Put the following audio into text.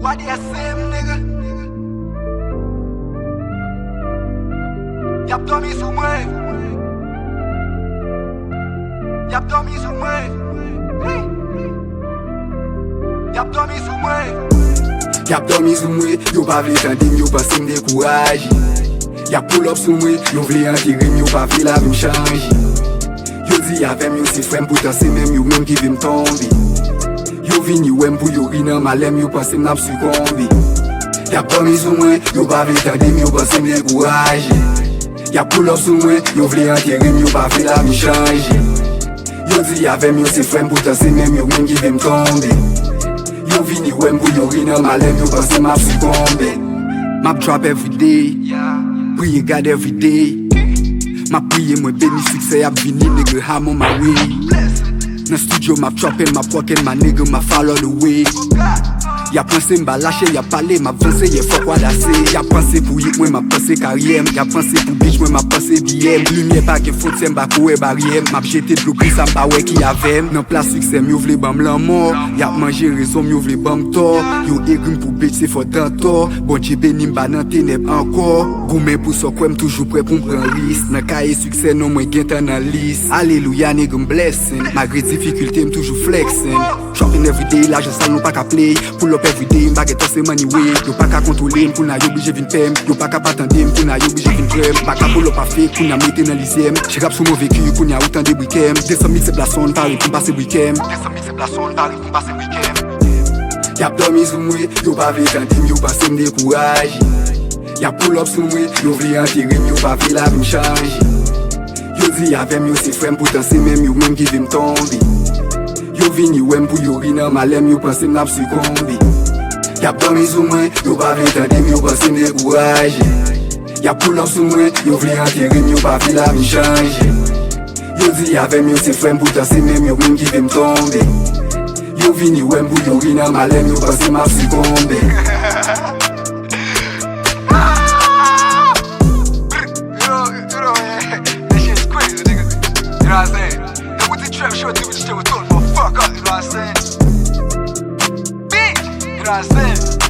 What do you say, nigga? Y'a dormi sous moi. Y'a dormi sous moi. Y'a dormi sous moi. Y'a dormi sous moi. Yo pas vle tande, yo pas sim décourage. Y'a pull up sous moi. Yo vle enterrer, yo pas vle la vie change. Yo di avec yo c'est frère pourtant c'est même yo même qui veut me tomber. Yo vini wem pou yo ri nan malem, yo pense m'nap succomber. Y'a dormi sous moi, yo pas vle tande, yo pas sim décourage. Y'a pull up sous moi, yo vle enterrer, yo pas vle la vie change. Yo di avec yo c'est frère pourtant c'est même yo même qui veut me tomber. Yo vini wem pou yo ri nan malem, yo pense m'nap succomber. Map drop every day, priye God every day. Ma priye mwen beni succès ap vini, nigga I'm on my way. Nan studio map chopping, map walking, my nigga ma follow the way. Y'a pensé m'ba lâcher, y'a parlé, m'a pensé, y'a fuck what I say. Y'a pensé pour yik, mwen m'a pensé carrière. Y'a pensé pour bitch, mwen m'a pensé BM. Lumière pas que faute, c'est m'ba koué barrière. M'a jeté de l'eau gris, ça m'ba ouais qui avait. Nan place succès, m'yo vle bam lan mort. Y'a mangé raison, m'yo vle bam tort. Yo egrim pour bitch, c'est fort dans tort. Bon Dieu béni m'ba nan ténèbres encore. Goumé pour so kwem, toujours prêt pour m'prendre risque. Nan kaye succès, non mwen gen tan nan liste. Alléluia, nigga blessing. Malgré difficulté, m'toujours flexing. Shopping everyday, l'argent sale nous pas qu'à play. Pull up everyday, m'baguette c'est money way. Yo pas qu'à contrôler, m'pour na yo obligé vin pem. Yo pas qu'à patendre, m'pour na yo obligé vin drem. Pas qu'à pull up à fake, pour na mette dans l'isem. J'rappe sous mon vécu, pour n'a autant de week-end. 200 000 c'est plaçon, Paris pour passer week-end. 200 000 c'est plaçon, Paris pour passer week-end. Y'a dormi sous moi, yo pas vle tande, yo pas me décourage. Y'a pull up sous moi, yo vle enterrer, yo pas vle la vie change. Yo di avec yo c'est frère, pourtant c'est même yo même qui veut me tomber. Yo vini wem pou yo ri nan malem, yo pense m'nap succomber. Y'a dormi sous moi, yo pas vle tande, yo pense me décourage. Y'a pull up sous moi, yo vle enterrer, yo pas vle la vie change. Yo di avec yo c'est frère, pourtant c'est même yo même qui veut me tomber. Yo vini wem pou yo ri nan malem, yo pense m'nap succomber. That shit's crazy, nigga. You know what I'm saying? And with the trap short, we just told fuck up, you know what I'm saying? Bitch, you know what I'm saying?